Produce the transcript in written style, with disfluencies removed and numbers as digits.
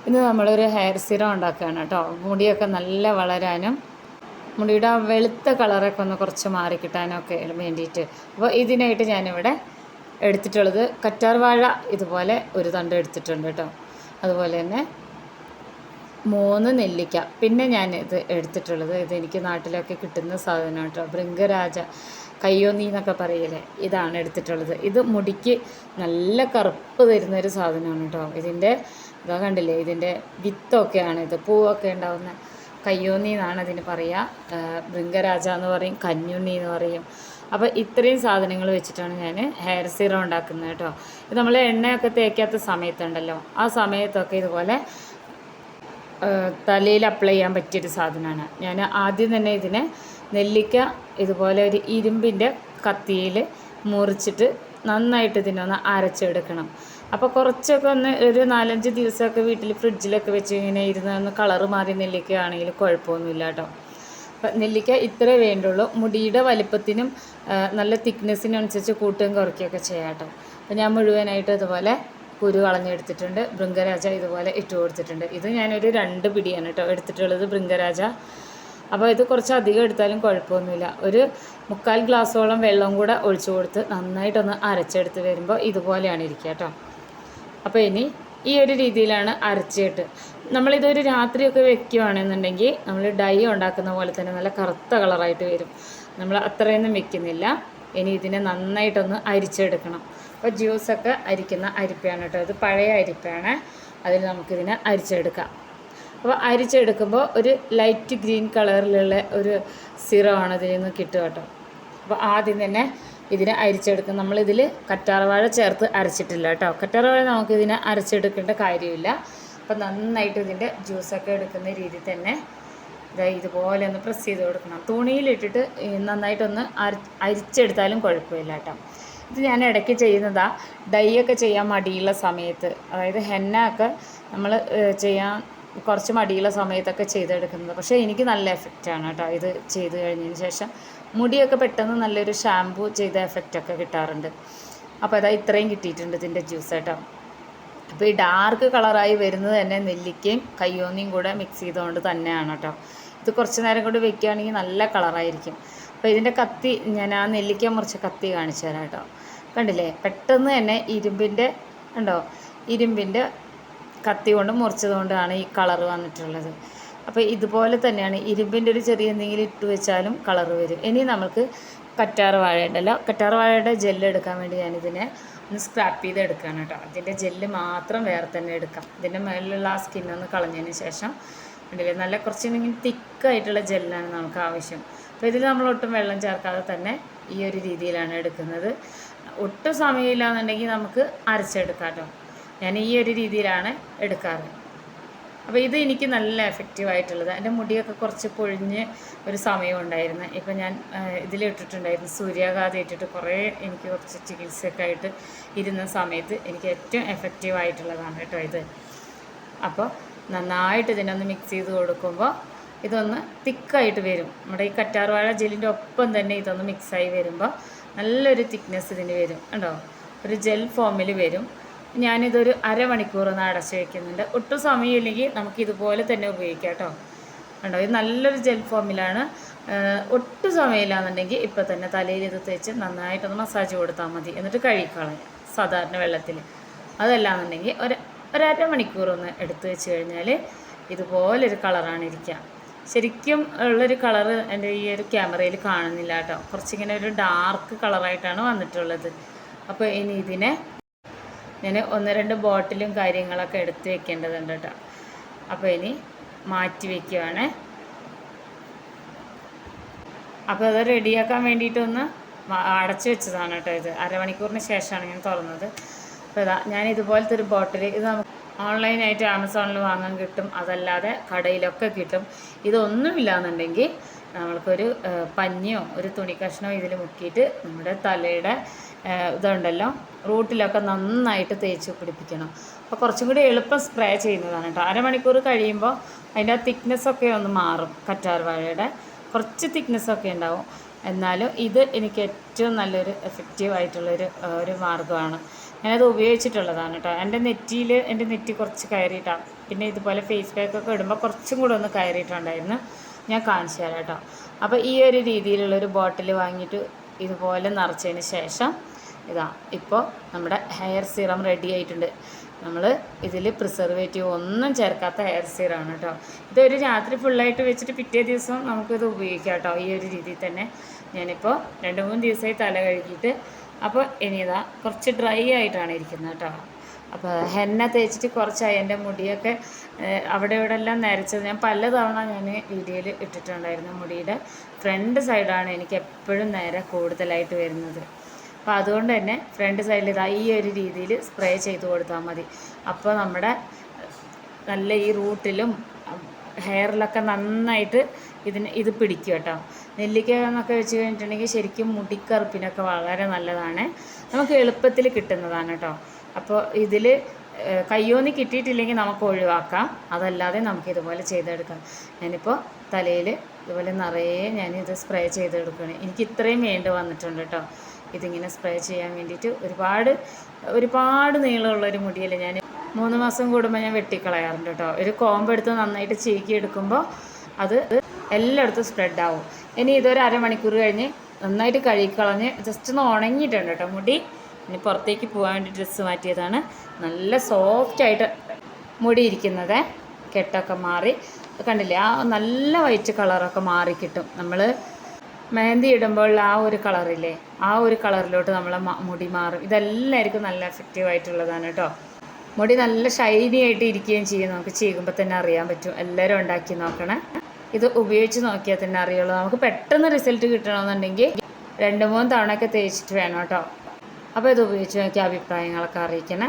ഇന്ന് നമ്മളൊരു hair serum ഉണ്ടാക്കുകയാണ് കേട്ടോ. മുടിയൊക്കെ നല്ല വളരാനും മുടിയുടെ ആ വെളുത്ത കളറൊക്കെ ഒന്ന് കുറച്ച് മാറിക്കിട്ടാനൊക്കെ വേണ്ടിയിട്ട്. അപ്പോൾ ഇതിനായിട്ട് ഞാനിവിടെ എടുത്തിട്ടുള്ളത് കറ്റാർ വാഴ ഇതുപോലെ ഒരു തണ്ട് എടുത്തിട്ടുണ്ട് കേട്ടോ. അതുപോലെ തന്നെ 3 നെല്ലിക്ക. പിന്നെ ഞാൻ ഇത് എടുത്തിട്ടുള്ളത് ഇതെനിക്ക് നാട്ടിലൊക്കെ കിട്ടുന്ന സാധനം കേട്ടോ. ഭൃംഗരാജ കയ്യോന്നി എന്നൊക്കെ പറയില്ലേ, ഇതാണ് എടുത്തിട്ടുള്ളത്. ഇത് മുടിക്ക് നല്ല കറുപ്പ് തരുന്നൊരു സാധനമാണ് കേട്ടോ. ഇതിൻ്റെ ഇതാ കണ്ടില്ലേ, ഇതിൻ്റെ വിത്തൊക്കെയാണ് ഇത്, പൂവൊക്കെ ഉണ്ടാകുന്ന കയ്യോന്നി എന്നാണ് ഇതിന് പറയുക. ഭൃംഗരാജ എന്ന് പറയും, കഞ്ഞുണ്ണി എന്ന് പറയും. അപ്പോൾ ഇത്രയും സാധനങ്ങൾ വെച്ചിട്ടാണ് ഞാൻ ഹെയർ സീറം ഉണ്ടാക്കുന്നത് കേട്ടോ. ഇത് നമ്മൾ എണ്ണയൊക്കെ തേക്കാത്ത സമയത്തുണ്ടല്ലോ, ആ സമയത്തൊക്കെ ഇതുപോലെ തലയിൽ അപ്ലൈ ചെയ്യാൻ പറ്റിയൊരു സാധനമാണ്. ഞാൻ ആദ്യം തന്നെ ഇതിനെ നെല്ലിക്ക ഇതുപോലെ ഒരു ഇരുമ്പിൻ്റെ കത്തിയിൽ മുറിച്ചിട്ട് നന്നായിട്ട് ഇതിനൊന്ന് അരച്ചെടുക്കണം. അപ്പോൾ കുറച്ചൊക്കെ ഒന്ന് ഒരു 4-5 ദിവസമൊക്കെ വീട്ടിൽ ഫ്രിഡ്ജിലൊക്കെ വെച്ച് ഇങ്ങനെ ഇരുന്ന് ഒന്ന് കളറ് മാറി നെല്ലിക്ക ആണെങ്കിൽ കുഴപ്പമൊന്നുമില്ല കേട്ടോ. അപ്പം നെല്ലിക്ക ഇത്രേ വേണ്ടുള്ളൂ. മുടിയുടെ വലിപ്പത്തിനും നല്ല തിക്നെസ്സിനനുസരിച്ച് കൂട്ടുകയും കുറയ്ക്കുകയൊക്കെ ചെയ്യാം കേട്ടോ. അപ്പോൾ ഞാൻ മുഴുവനായിട്ട് ഇതുപോലെ കുരു കളഞ്ഞെടുത്തിട്ടുണ്ട്. ഭൃംഗരാജ ഇതുപോലെ ഇട്ട് കൊടുത്തിട്ടുണ്ട്. ഇത് ഞാനൊരു 2 പിടിയാണ് കേട്ടോ എടുത്തിട്ടുള്ളത് ഭൃംഗരാജ. അപ്പോൾ ഇത് കുറച്ച് അധികം എടുത്താലും കുഴപ്പമൊന്നുമില്ല. ഒരു 3/4 ഗ്ലാസ്സോളം വെള്ളം കൂടെ ഒഴിച്ചു കൊടുത്ത് നന്നായിട്ടൊന്ന് അരച്ചെടുത്ത് വരുമ്പോൾ ഇതുപോലെയാണ് ഇരിക്കുക കേട്ടോ. അപ്പോൾ ഇനി ഈ ഒരു രീതിയിലാണ് അരച്ചിട്ട് നമ്മളിതൊരു രാത്രിയൊക്കെ വെക്കുകയാണെന്നുണ്ടെങ്കിൽ നമ്മൾ ഡൈ ഉണ്ടാക്കുന്ന പോലെ തന്നെ നല്ല കറുത്ത കളറായിട്ട് വരും. നമ്മൾ അത്രയൊന്നും വെക്കുന്നില്ല. ഇനി ഇതിനെ നന്നായിട്ടൊന്ന് അരിച്ചെടുക്കണം. അപ്പോൾ ജ്യൂസൊക്കെ അരിക്കുന്ന അരിപ്പയാണ് കേട്ടോ. ഇത് പഴയ അരിപ്പയാണ്. അതിൽ നമുക്കിതിനെ അരിച്ചെടുക്കാം. അപ്പോൾ അരിച്ചെടുക്കുമ്പോൾ ഒരു ലൈറ്റ് ഗ്രീൻ കളറിലുള്ള ഒരു സിറമാണ് ഇതിൽ നിന്ന് കിട്ടുക കേട്ടോ. അപ്പോൾ ആദ്യം തന്നെ ഇതിനെ അരിച്ചെടുക്കും. നമ്മളിതിൽ കറ്റാർവാഴ ചേർത്ത് അരച്ചിട്ടില്ല കേട്ടോ. കറ്റാർവാഴ നമുക്കിതിനെ അരച്ചെടുക്കേണ്ട കാര്യമില്ല. അപ്പോൾ നന്നായിട്ട് ഇതിൻ്റെ ജ്യൂസൊക്കെ എടുക്കുന്ന രീതിയിൽ തന്നെ ഇതുപോലെ ഒന്ന് പ്രസ് ചെയ്ത് കൊടുക്കണം. തുണിയിലിട്ടിട്ട് നന്നായിട്ടൊന്ന് അരിച്ചെടുത്താലും കുഴപ്പമില്ല കേട്ടോ. ഇത് ഞാൻ ഇടയ്ക്ക് ചെയ്യുന്നതാണ് ഡൈ ഒക്കെ ചെയ്യാൻ മടിയുള്ള സമയത്ത്, അതായത് ഹെന്ന ഒക്കെ നമ്മൾ ചെയ്യാൻ കുറച്ച് മടിയുള്ള സമയത്തൊക്കെ ചെയ്തെടുക്കുന്നത്. പക്ഷേ എനിക്ക് നല്ല എഫക്റ്റാണ് കേട്ടോ ഇത് ചെയ്ത് കഴിഞ്ഞതിന് ശേഷം. മുടിയൊക്കെ പെട്ടെന്ന് നല്ലൊരു ഷാമ്പൂ ചെയ്ത എഫക്റ്റൊക്കെ കിട്ടാറുണ്ട്. അപ്പോൾ അതാ ഇത്രയും കിട്ടിയിട്ടുണ്ട് ഇതിൻ്റെ ജ്യൂസ് കേട്ടോ. അപ്പോൾ ഈ ഡാർക്ക് കളറായി വരുന്നത് തന്നെ നെല്ലിക്കയും കയ്യോന്നിയും കൂടെ മിക്സ് ചെയ്തുകൊണ്ട് തന്നെയാണ് കേട്ടോ. ഇത് കുറച്ച് നേരം കൊണ്ട് വെക്കുകയാണെങ്കിൽ നല്ല കളറായിരിക്കും. അപ്പോൾ ഇതിൻ്റെ കത്തി ഞാൻ ആ നെല്ലിക്ക മുറിച്ച കത്തി കാണിച്ചു തരാം കേട്ടോ. കണ്ടില്ലേ, പെട്ടെന്ന് തന്നെ ഇരുമ്പിൻ്റെ കത്തി കൊണ്ട് മുറിച്ചത് കൊണ്ടാണ് ഈ കളറ് വന്നിട്ടുള്ളത്. അപ്പോൾ ഇതുപോലെ തന്നെയാണ് ഇരുമ്പിൻ്റെ ഒരു ചെറിയ എന്തെങ്കിലും ഇട്ട് വെച്ചാലും കളറ് വരും. ഇനി നമുക്ക് കറ്റാർ വാഴ ഉണ്ടല്ലോ, കറ്റാർ വാഴയുടെ ജെല്ല് എടുക്കാൻ വേണ്ടി ഞാനിതിനെ ഒന്ന് സ്ക്രാപ്പ് ചെയ്ത് എടുക്കുകയാണ് കേട്ടോ. അതിൻ്റെ ജെല്ല് മാത്രം വേറെ തന്നെ എടുക്കാം. ഇതിൻ്റെ മേലിലുള്ള ആ സ്കിന്നൊന്ന് കളഞ്ഞതിന് ശേഷം ഉണ്ടല്ലേ, നല്ല കുറച്ചെന്തെങ്കിലും തിക്കായിട്ടുള്ള ജെല്ലാണ് നമുക്ക് ആവശ്യം. അപ്പോൾ ഇതിൽ നമ്മൾ ഒട്ടും വെള്ളം ചേർക്കാതെ തന്നെ ഈ ഒരു രീതിയിലാണ് എടുക്കുന്നത്. ഒട്ടും സമയമില്ല എന്നുണ്ടെങ്കിൽ നമുക്ക് അരച്ചെടുക്കാം കേട്ടോ. ഞാൻ ഈ ഒരു രീതിയിലാണ് എടുക്കാറ്. അപ്പോൾ ഇത് എനിക്ക് നല്ല എഫക്റ്റീവായിട്ടുള്ളത്. എൻ്റെ മുടിയൊക്കെ കുറച്ച് പൊഴിഞ്ഞ് ഒരു സമയം ഉണ്ടായിരുന്നു. ഇപ്പം ഞാൻ ഇതിലിട്ടിട്ടുണ്ടായിരുന്നു സൂര്യാഘാതം ഇട്ടിട്ട് കുറേ എനിക്ക് കുറച്ച് ചികിത്സയൊക്കെ ആയിട്ട് ഇരുന്ന സമയത്ത് എനിക്ക് ഏറ്റവും എഫക്റ്റീവായിട്ടുള്ളതാണ് കേട്ടോ ഇത്. അപ്പോൾ നന്നായിട്ട് ഇതിനൊന്ന് മിക്സ് ചെയ്ത് കൊടുക്കുമ്പോൾ ഇതൊന്ന് തിക്കായിട്ട് വരും. നമ്മുടെ ഈ കറ്റാർവാഴ ജെല്ലിൻ്റെ ഒപ്പം തന്നെ ഇതൊന്ന് മിക്സായി വരുമ്പോൾ നല്ലൊരു തിക്നെസ് ഇതിന് വരും കേട്ടോ. ഒരു ജെൽ ഫോമിൽ വരും. ഞാനിതൊരു അരമണിക്കൂറൊന്ന് അടച്ച് വയ്ക്കുന്നുണ്ട്. ഒട്ടും സമയമില്ലെങ്കിൽ നമുക്കിതുപോലെ തന്നെ ഉപയോഗിക്കാം കേട്ടോ. കണ്ടോ, ഇത് നല്ലൊരു ജെൽ ഫോമിലാണ്. ഒട്ടും സമയമില്ല എന്നുണ്ടെങ്കിൽ ഇപ്പം തന്നെ തലയിൽ ഇത് തേച്ച് നന്നായിട്ടൊന്ന് മസാജ് കൊടുത്താൽ മതി. എന്നിട്ട് കഴുകിക്കളയാം സാധാരണ വെള്ളത്തിൽ. അതല്ലാന്നുണ്ടെങ്കിൽ ഒരമണിക്കൂറൊന്ന് എടുത്ത് വെച്ച് കഴിഞ്ഞാൽ ഇതുപോലൊരു കളറാണ് ഇരിക്കുക. ശരിക്കും ഉള്ളൊരു കളറ് എൻ്റെ ഈ ഒരു ക്യാമറയിൽ കാണുന്നില്ല കേട്ടോ. കുറച്ചിങ്ങനെ ഒരു ഡാർക്ക് കളറായിട്ടാണ് വന്നിട്ടുള്ളത്. അപ്പോൾ ഇനി ഇതിനെ ഞാൻ 1-2 ബോട്ടിലും കാര്യങ്ങളൊക്കെ എടുത്ത് വെക്കേണ്ടതുണ്ട് കേട്ടോ. അപ്പോൾ ഇനി മാറ്റി വയ്ക്കുവാണ്. അപ്പോൾ അത് റെഡിയാക്കാൻ വേണ്ടിയിട്ടൊന്ന് അടച്ചു വെച്ചതാണ് കേട്ടോ. ഇത് അരമണിക്കൂറിന് ശേഷമാണ് ഞാൻ തുറന്നത്. അപ്പോൾ ഞാൻ ഇതുപോലത്തെ ഒരു ബോട്ടിൽ, ഇത് നമുക്ക് ഓൺലൈനായിട്ട് ആമസോണിൽ വാങ്ങാൻ കിട്ടും, അതല്ലാതെ കടയിലൊക്കെ കിട്ടും. ഇതൊന്നുമില്ല എന്നുണ്ടെങ്കിൽ നമ്മൾക്കൊരു പഞ്ഞിയോ ഒരു തുണി കഷ്ണമോ ഇതിൽ മുക്കിയിട്ട് നമ്മുടെ തലയുടെ ഇതുണ്ടല്ലോ റൂട്ടിലൊക്കെ നന്നായിട്ട് തേച്ച് പിടിപ്പിക്കണം. അപ്പോൾ കുറച്ചും കൂടി എളുപ്പം സ്പ്രേ ചെയ്യുന്നതാണ് കേട്ടോ. അരമണിക്കൂർ കഴിയുമ്പോൾ അതിൻ്റെ ആ തിക്നെസ്സൊക്കെ ഒന്ന് മാറും. കറ്റാർ വാഴയുടെ കുറച്ച് തിക്നെസ്സൊക്കെ ഉണ്ടാവും. എന്നാലും ഇത് എനിക്ക് ഏറ്റവും നല്ലൊരു എഫക്റ്റീവായിട്ടുള്ളൊരു മാർഗ്ഗമാണ്. ഞാനത് ഉപയോഗിച്ചിട്ടുള്ളതാണ് കേട്ടോ. എൻ്റെ നെറ്റി കുറച്ച് കയറിയിട്ടാണ് പിന്നെ ഇതുപോലെ ഫേസ് പാക്കൊക്കെ ഇടുമ്പോൾ കുറച്ചും കൂടെ ഒന്ന് കയറിയിട്ടുണ്ടായിരുന്നു. ഞാൻ കാണിച്ചു തരാം കേട്ടോ. അപ്പോൾ ഈ ഒരു രീതിയിലുള്ളൊരു ബോട്ടിൽ വാങ്ങിയിട്ട് ഇതുപോലെ നിറച്ചതിന് ശേഷം ഇതാ ഇപ്പോൾ നമ്മുടെ ഹെയർ സീറം റെഡി ആയിട്ടുണ്ട്. നമ്മൾ ഇതിൽ പ്രിസർവേറ്റീവ് ഒന്നും ചേർക്കാത്ത ഹെയർ സീറാണ് കേട്ടോ. ഇതൊരു രാത്രി ഫുള്ളായിട്ട് വെച്ചിട്ട് പിറ്റേ ദിവസം നമുക്കിത് ഉപയോഗിക്കാം കേട്ടോ. ഈ ഒരു രീതിയിൽ തന്നെ ഞാനിപ്പോൾ 2-3 ദിവസമായി തല കഴുകിയിട്ട്. അപ്പോൾ ഇനി ഇതാ കുറച്ച് ഡ്രൈ ആയിട്ടാണ് ഇരിക്കുന്നത് കേട്ടോ. അപ്പോൾ ഹെന്ന തേച്ചിട്ട് കുറച്ചായി എൻ്റെ മുടിയൊക്കെ അവിടെ ഇവിടെ എല്ലാം നരച്ചത്. ഞാൻ പലതവണ ഞാൻ വീഡിയോയിൽ ഇട്ടിട്ടുണ്ടായിരുന്നു. മുടിയുടെ ഫ്രണ്ട് സൈഡാണ് എനിക്ക് എപ്പോഴും നേരെ കൂടുതലായിട്ട് വരുന്നത്. അപ്പോൾ അതുകൊണ്ട് തന്നെ ഫ്രണ്ട് സൈഡിൽ ഇതാ ഈ ഒരു രീതിയിൽ സ്പ്രേ ചെയ്ത് കൊടുത്താൽ മതി. അപ്പോൾ നമ്മുടെ നല്ല ഈ റൂട്ടിലും ഹെയറിലൊക്കെ നന്നായിട്ട് ഇത് പിടിക്കും കേട്ടോ. നെല്ലിക്ക എന്നൊക്കെ വെച്ച് കഴിഞ്ഞിട്ടുണ്ടെങ്കിൽ ശരിക്കും മുടിക്കറുപ്പിനൊക്കെ വളരെ നല്ലതാണ്. നമുക്ക് എളുപ്പത്തിൽ കിട്ടുന്നതാണ് കേട്ടോ. അപ്പോൾ ഇതിൽ കയ്യോന്നി കിട്ടിയിട്ടില്ലെങ്കിൽ നമുക്ക് ഒഴിവാക്കാം. അതല്ലാതെ നമുക്കിതുപോലെ ചെയ്തെടുക്കാം. ഞാനിപ്പോൾ തലയിൽ ഇതുപോലെ നിറയെ ഞാനിത് സ്പ്രേ ചെയ്തെടുക്കുകയാണ്. എനിക്ക് ഇത്രയും വേണ്ടി വന്നിട്ടുണ്ട് കേട്ടോ. ഇതിങ്ങനെ സ്പ്രേ ചെയ്യാൻ വേണ്ടിയിട്ട് ഒരുപാട് നീളമുള്ളൊരു മുടിയല്ലേ. ഞാൻ 3 മാസം കൂടുമ്പോൾ ഞാൻ വെട്ടിക്കളയാറുണ്ട് കേട്ടോ. ഒരു കോമ്പെടുത്ത് നന്നായിട്ട് ചീക്കി എടുക്കുമ്പോൾ അത് എല്ലായിടത്തും സ്പ്രെഡാവും. ഇനി ഇതൊരു അരമണിക്കൂർ കഴിഞ്ഞ് നന്നായിട്ട് കഴുകിക്കളഞ്ഞ് ജസ്റ്റ് ഒന്ന് ഉണങ്ങിയിട്ടുണ്ട് കേട്ടോ മുടി. ഇനി പുറത്തേക്ക് പോകാൻ വേണ്ടി ഡ്രസ്സ് മാറ്റിയതാണ്. നല്ല സോഫ്റ്റായിട്ട് മുടി ഇരിക്കുന്നത്. കെട്ടൊക്കെ മാറി കണ്ടില്ലേ, ആ നല്ല വൈറ്റ് കളറൊക്കെ മാറിക്കിട്ടും. നമ്മൾ മെഹന്തി ഇടുമ്പോൾ ആ ഒരു കളറില്ലേ, ആ ഒരു കളറിലോട്ട് നമ്മളെ മുടി മാറും. ഇതെല്ലാവർക്കും നല്ല എഫക്റ്റീവായിട്ടുള്ളതാണ് കേട്ടോ. മുടി നല്ല ഷൈനി ആയിട്ട് ഇരിക്കുകയും ചെയ്യും. നമുക്ക് ചെയ്യുമ്പോൾ തന്നെ അറിയാൻ പറ്റും. എല്ലാവരും ഉണ്ടാക്കി നോക്കണേ. ഇത് ഉപയോഗിച്ച് നോക്കിയാൽ തന്നെ അറിയുള്ളൂ. നമുക്ക് പെട്ടെന്ന് റിസൾട്ട് കിട്ടണമെന്നുണ്ടെങ്കിൽ 2-3 തവണയൊക്കെ തേച്ചിട്ട് വേണം കേട്ടോ. അപ്പോൾ ഇത് ഉപയോഗിച്ച് നോക്കിയ അഭിപ്രായങ്ങളൊക്കെ അറിയിക്കണേ.